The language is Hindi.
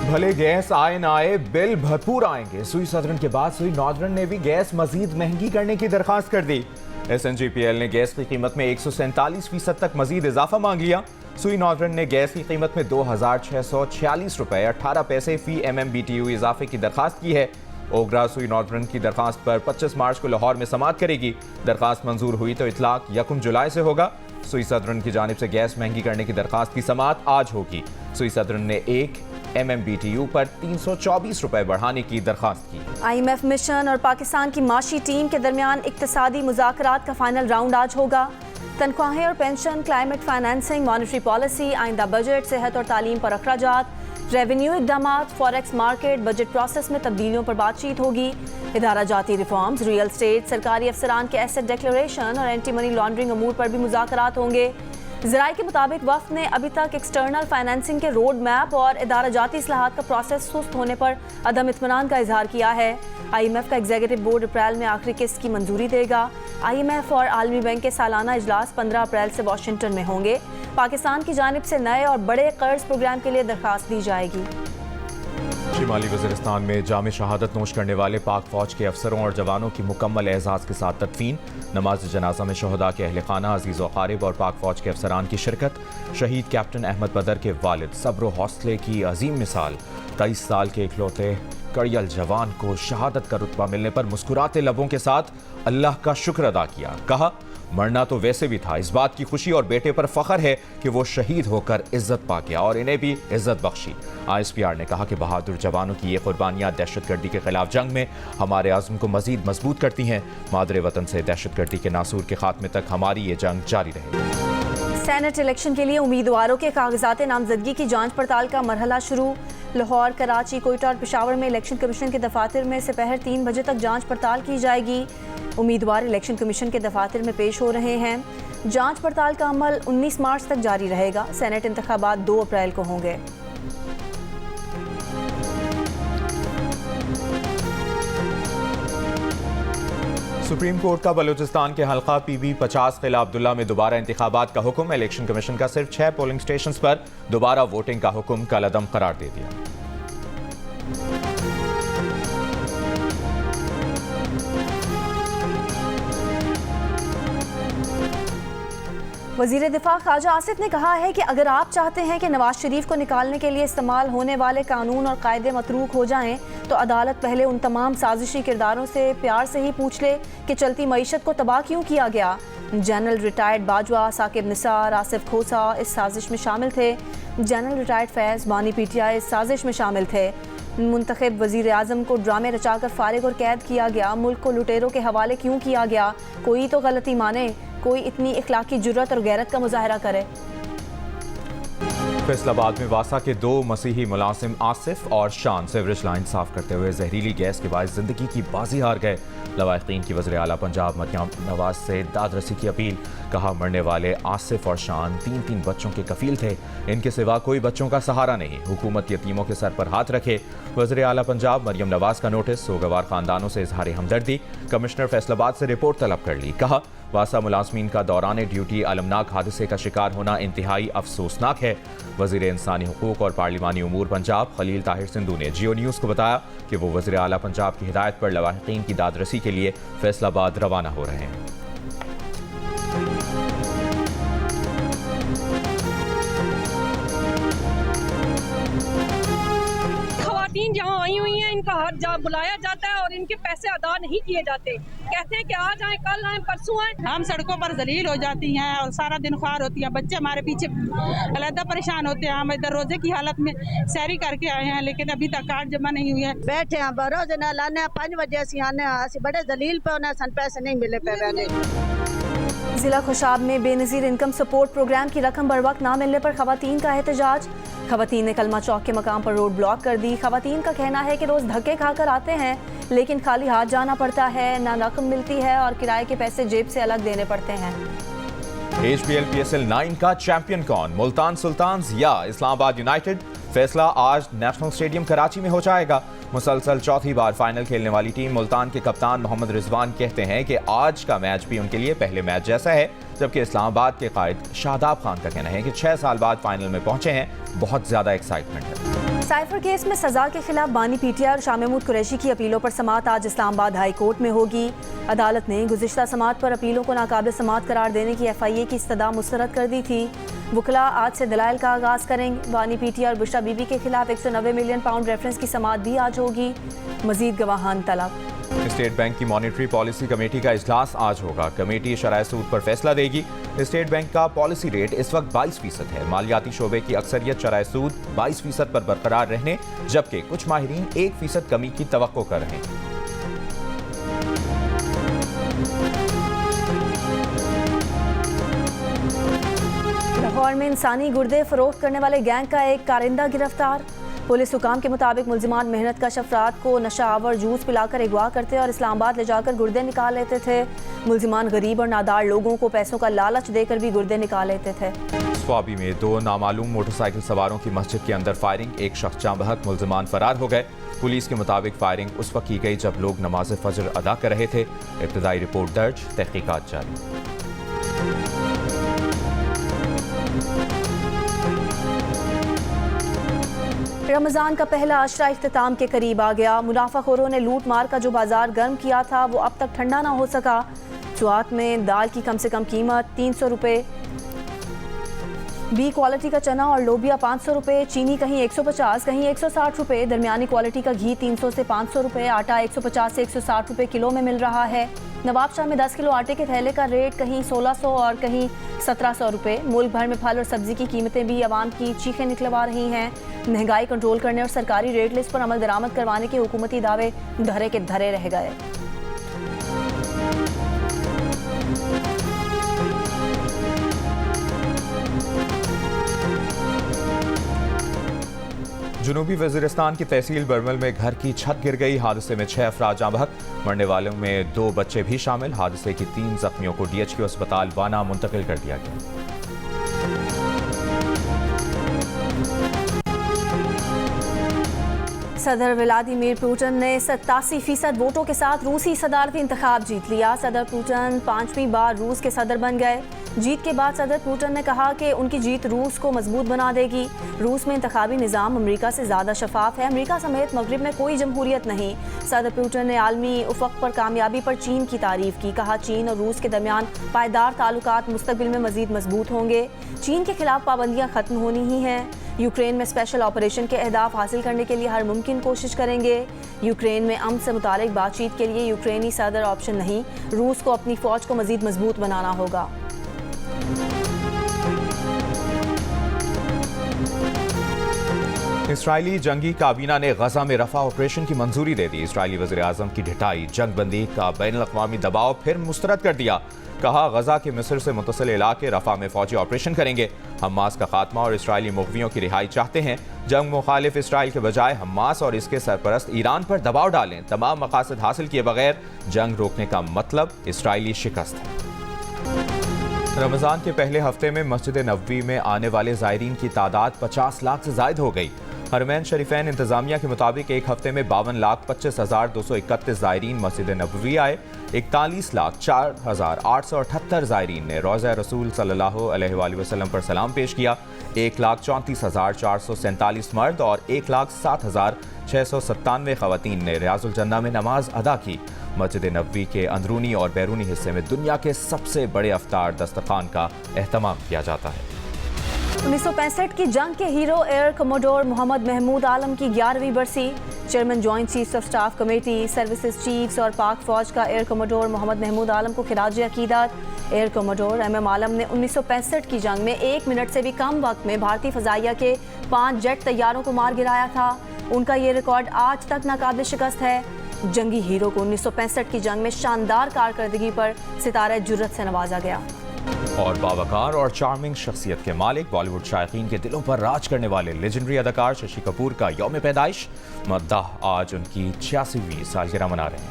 भले गैस आए ना आए, बिल भरपूर आएंगे। सुई सदरन के बाद सुई नॉर्दर्न ने भी गैस मजीद महंगी करने की दरखास्त कर दी। SNGPL ने गैस की कीमत में 147% तक मजीद इजाफा मांग लिया। सुई नॉर्दर्न ने गैस की कीमत में 2,646 रुपए 18 पैसे फी MMBTU इजाफे की दरखास्त की है। ओगरा सुई नॉर्दर्न की दरखास्त पर 25 मार्च को लाहौर में समाअत करेगी। दरखास्त मंजूर हुई तो इतलाक 1 जुलाई से होगा। सुई सदरन की जानिब से गैस महंगी करने की दरखास्त की समाअत आज होगी। सुई सदरन ने 1 MMBTU पर 324 रुपए बढ़ाने की दरखास्त की। IMF मिशन और पाकिस्तान की माशी टीम के दरमियान इक्तिसादी मुज़ाकरात का फाइनल राउंड आज होगा। तनख्वाहें और pension, climate financing, monetary policy, आइंदा बजट, सेहत और तालीम पर अखराजात, रेवेन्यू इकदामात, फॉरेक्स मार्केट, बजट प्रोसेस में तब्दीलियों पर बातचीत होगी। इदारा जाती रिफॉर्म्स, रियल स्टेट, सरकारी अफसरान के एसेट डिक्लेरेशन और एंटी मनी लॉन्ड्रिंग अमूर पर भी मुज़ाकरात होंगे। ज़राए के मुताबिक वफ़द ने अभी तक एक्सटर्नल फाइनेंसिंग के रोड मैप और इदारा जाती इस्लाहात का प्रोसेस सुस्त होने पर अदम इत्मीनान का इजहार किया है। IMF का एग्जीक्यूटिव बोर्ड अप्रैल में आखिरी किस्त की मंजूरी देगा। IMF और आलमी बैंक के सालाना इजलास 15 अप्रैल से वाशिंगटन में होंगे। पाकिस्तान की जानिब से नए और बड़े कर्ज प्रोग्राम के लिए दरखास्त दी जाएगी। शिमाली वज़ीरिस्तान में जाम शहादत नोश करने वाले पाक फौज के अफसरों और जवानों की मुकम्मल एजाज़ के साथ तदफीन। नमाज जनाजा में शहदा के अहल खाना, अजीज़ व क़ारिब और पाक फौज के अफसरान की शिरकत। शहीद कैप्टन अहमद बदर के वालिद सब्र व हौसले की अजीम मिसाल। 23 साल के इकलौते कड़ियल जवान को शहादत का रुतबा मिलने पर मुस्कुराते लबों के साथ अल्लाह का शुक्र अदा किया। कहा, मरना तो वैसे भी था, इस बात की खुशी और बेटे पर फख्र है कि वो शहीद होकर इज्जत पा गया और इन्हें भी इज्जत बख्शी। ISPR ने कहा कि बहादुर जवानों की ये कुर्बानियां दहशतगर्दी के खिलाफ जंग में हमारे आज़म को मजीद मजबूत करती हैं। मादरे वतन से दहशतगर्दी के नासूर के खात्मे तक हमारी ये जंग जारी रहेगी। सेनेट इलेक्शन के लिए उम्मीदवारों के कागजात नामजदगी की जांच पड़ताल का मरहला शुरू। लाहौर, कराची, कोयटा और पेशावर में इलेक्शन कमीशन के दफातर में दोपहर 3 बजे तक जांच पड़ताल की जाएगी। उम्मीदवार इलेक्शन कमीशन के दफातर में पेश हो रहे हैं। जांच पड़ताल का अमल 19 मार्च तक जारी रहेगा। सेनेट इंतखाबात 2 अप्रैल को होंगे। सुप्रीम कोर्ट का बलूचिस्तान के हल्का PB 50 किला अब्दुल्ला में दोबारा इंतखाबात का हुक्म। इलेक्शन कमीशन का सिर्फ 6 पोलिंग स्टेशन पर दोबारा वोटिंग का हुक्म कलअदम करार दे दिया। वज़ीर दिफा ख्वाजा आसिफ ने कहा है कि अगर आप चाहते हैं कि नवाज शरीफ को निकालने के लिए इस्तेमाल होने वाले कानून और कायदे मतरूक हो जाएं, तो अदालत पहले उन तमाम साजिशी किरदारों से प्यार से ही पूछ ले कि चलती मईशत को तबाह क्यों किया गया। जनरल रिटायर्ड बाजवा, साकिब निसार, आसिफ खोसा इस साजिश में शामिल थे। जनरल रिटायर्ड फैज़ बानी PTI इस साजिश में शामिल थे। मुंतखब वज़ीर आज़म को ड्रामे रचाकर फारिग और कैद किया गया। मुल्क को लुटेरों के हवाले क्यों किया गया? कोई तो गलती माने, कोई इतनी इखलाकी जुर्रत और गैरत का मुजाहरा करे। फैसलाबाद में वासा के 2 मसीही मुलाजिम आसिफ और शान सीवरेज लाइन साफ करते हुए जहरीली गैस के बायस जिंदगी की बाजी हार गए। लवाहिकीन की वज़ीर आला पंजाब मरियम नवाज से दादरसी की अपील। कहा, मरने वाले आसिफ और शान 3 बच्चों के कफील थे। इनके सिवा कोई बच्चों का सहारा नहीं। हुकूमत यतीमों के सर पर हाथ रखे। वज़ीर आला पंजाब मरियम नवाज का नोटिस। सोगवार खानदानों से इजहार हमदर्दी। कमिश्नर फैसलाबाद से रिपोर्ट तलब कर ली। कहा, वासा मुलाजमीन का दौरान ड्यूटी अलमनाक हादसे का शिकार होना इंतहाई अफसोसनाक है। वज़ीर इंसानी हुकूक और पार्लिमानी उमूर पंजाब खलील ताहिर सिंधु ने जियो न्यूज़ को बताया कि वो वज़ीर आला पंजाब की हिदायत पर लवाहिकीन की दादरसी के लिए फैसलाबाद रवाना हो रहे हैं। जहाँ आई हुई हैं, इनका हर जा बुलाया जाता है और इनके पैसे अदा नहीं किए जाते। कहते हैं कि आज आए, कल आए, परसों आए। हम सड़कों पर जलील हो जाती हैं और सारा दिन ख्वार होती हैं। बच्चे हमारे पीछे अलहदा परेशान होते हैं। हम इधर रोजे की हालत में सैरी करके आए हैं, लेकिन अभी तक कार्ड जमा नहीं हुए हैं। बैठे हैं रोज लाने 5 बजे असी आने बड़े जलील पे होने सन पैसे नहीं मिले पे। जिला खुशाब में बेनज़ीर इनकम सपोर्ट प्रोग्राम की रकम बर वक्त ना मिलने पर खवातीन का एहतजाज। खवातीन ने कलमा चौक के मकाम पर रोड ब्लॉक कर दी। खवातीन का कहना है कि रोज धक्के खाकर आते हैं, लेकिन खाली हाथ जाना पड़ता है, ना रकम मिलती है और किराए के पैसे जेब से अलग देने पड़ते हैं। HBL PSL 9 का चैंपियन कौन? मुल्तान सुल्तान्स या इस्लामाबाद यूनाइटेड? फैसला आज नेशनल स्टेडियम कराची में हो जाएगा। मुसलसल चौथी बार फाइनल खेलने वाली टीम मुल्तान के कप्तान मोहम्मद रिजवान कहते हैं कि आज का मैच भी उनके लिए पहले मैच जैसा है, जबकि इस्लामाबाद के कायद शादाब खान का कहना है कि 6 साल बाद फाइनल में पहुंचे हैं, बहुत ज्यादा एक्साइटमेंट है। साइफर केस में सजा के खिलाफ बानी पीटीआई और शाह महमूद कुरैशी की अपीलों पर समाअत आज इस्लामाबाद हाई कोर्ट में होगी। अदालत ने गुज़िश्ता समाअत पर अपीलों को नाकाबिल समाअत करार देने की FIA की इस्तदा मुस्तरद कर दी थी। वकला आज से दलाइल का आगाज़ करेंगे। बानी पीटीआई और बुशरा बीबी के खिलाफ 190 मिलियन पाउंड रेफरेंस की समाअत भी आज होगी। मजीद गवाहान तलब। स्टेट बैंक की मॉनेटरी पॉलिसी कमेटी का इजलास आज होगा। कमेटी शराय सूद पर फैसला देगी। स्टेट बैंक का पॉलिसी रेट इस वक्त 22% है। मालियाती शोबे की अक्सरियत शराय सूद 22% पर बरकरार रहने, जबकि कुछ माहिरीन 1% कमी की तवक्को कर रहे हैं। लाहौर में इंसानी गुर्दे फरोख्त करने वाले गैंग का एक कारिंदा गिरफ्तार। पुलिस हुकाम के मुताबिक मुल्जिमान मेहनत कश अफराद को नशा आवर जूस पिलाकर अगवा करते और इस्लामाबाद ले जाकर गुर्दे निकाल लेते थे। मुल्जिमान गरीब और नादार लोगों को पैसों का लालच देकर भी गुर्दे निकाल लेते थे। स्वाबी में 2 नामालूम मोटरसाइकिल सवारों की मस्जिद के अंदर फायरिंग, एक शख्स जाँ बहक, मुल्जिमान फरार हो गए। पुलिस के मुताबिक फायरिंग उस वक्त की गई जब लोग नमाज फजर अदा कर रहे थे। इब्तदाई रिपोर्ट दर्ज, तहकीकात जारी। रमज़ान का पहला अशरा इख्तिताम के करीब आ गया। मुनाफाखोरों ने लूट मार का जो बाजार गर्म किया था वो अब तक ठंडा ना हो सका। सुआत में दाल की कम से कम कीमत 300 रुपये, बी क्वालिटी का चना और लोबिया 500 रुपये, चीनी कहीं 150 कहीं 160 रुपये, दरमियानी क्वालिटी का घी 300 से 500 रुपये, आटा 150 से 160 रुपये किलो में मिल रहा है। नवाबशाह में 10 किलो आटे के थैले का रेट कहीं 1600 और कहीं 1700 रुपये। मुल्क भर में फल और सब्जी की कीमतें भी आवाम की चीखें निकलवा रही हैं। महंगाई कंट्रोल करने और सरकारी रेट लिस्ट पर अमल दरामद करवाने के हुकूमती दावे धरे के धरे रह गए। जनूबी वज़ीरिस्तान की तहसील बरमल में घर की छत गिर गई। हादसे में 6 अफराद जाँ बहक, मरने वालों में 2 बच्चे भी शामिल। हादसे की 3 जख्मियों को DHQ अस्पताल वाना मुंतकिल कर दिया गया। सदर व्लादिमीर पुतिन ने 87% वोटों के साथ रूसी सदारती इंतखाब जीत लिया। सदर पुतिन 5वीं बार रूस के सदर बन गए। जीत के बाद सदर पुतिन ने कहा कि उनकी जीत रूस को मजबूत बना देगी। रूस में इंतखाबी निज़ाम अमेरिका से ज़्यादा शफाफ है। अमेरिका समेत मगरिब में कोई जमहूरियत नहीं। सदर पुतिन ने आलमी उफ़क़ पर कामयाबी पर चीन की तारीफ की। कहा चीन और रूस के दरमियान पायदार ताल्लुकात मुस्तक़बिल में मज़ीद मजबूत होंगे। चीन के खिलाफ पाबंदियाँ ख़त्म होनी ही हैं। यूक्रेन में स्पेशल ऑपरेशन के अहदाफ हासिल करने के लिए हर मुमकिन कोशिश करेंगे। यूक्रेन में अमन से मुतालिक बातचीत के लिए यूक्रेनी सदर ऑप्शन नहीं। रूस को अपनी फ़ौज को मज़ीद मजबूत बनाना होगा। इसराइली जंगी काबीना ने गजा में रफा ऑपरेशन की मंजूरी दे दी। इसराइली वज़ीर आज़म की ढिठाई, जंगबंदी का बैनुल-अक़वामी दबाव फिर मुस्तरद कर दिया। कहा गजा के मिस्र से मुतसिल इलाके रफा में फौजी ऑपरेशन करेंगे। हमास का खात्मा और इसराइली मुग़वियों की रिहाई चाहते हैं। जंग मुखालिफ इसराइल के बजाय हमास और इसके सरपरस्त ईरान पर दबाव डालें। तमाम मकासद हासिल किए बगैर जंग रोकने का मतलब इसराइली शिकस्त है। रमज़ान के पहले हफ्ते में मस्जिद नबवी में आने वाले ज़ायरीन की तादाद 50 लाख से ज़ायद हो गई। हरमैन शरीफैन इंतज़ामिया के मुताबिक एक हफ्ते में 52,25,231 ज़ायरीन मस्जिद नबवी आए। 41,04,878 ज़ायरीन ने रोज़ा रसूल सल्लल्लाहु अलैहि वसल्लम पर सलाम पेश किया। 1,34,447 मर्द और 1,07,697 ख़वातीन ने रियाजुल जन्ना में नमाज अदा की। मस्जिद नबवी के अंदरूनी और बैरूनी हिस्से में दुनिया के सबसे बड़े अफ्तार दस्तरखान का एहतमाम किया जाता है। 1965 की जंग के hero air commodore Mohammad Mahmood Alam की 11वीं बरसी। Chairman joint chiefs of staff committee, services chiefs और पाक फौज का एयर कमोडोर मोहम्मद महमूद आलम को खिराज अकीदत। एयर कमोडोर MM आलम ने 1965 की जंग में 1 मिनट से भी कम वक्त में भारतीय फ़ज़ाइया के 5 जेट तैयारों को मार गिराया था। उनका ये रिकॉर्ड आज तक नाकाबिल शिकस्त है। जंगी हीरो को 1965 की जंग में शानदार कारकर्दगी पर सितारे जुर्रत से नवाजा गया। और बावकार और चार्मिंग शख्सियत के मालिक, बॉलीवुड शायकीन के दिलों पर राज करने वाले लेजेंडरी अदाकार शशि कपूर का यौम पैदाइश। मद्दाह आज उनकी 86वीं सालगिरह मना रहे हैं।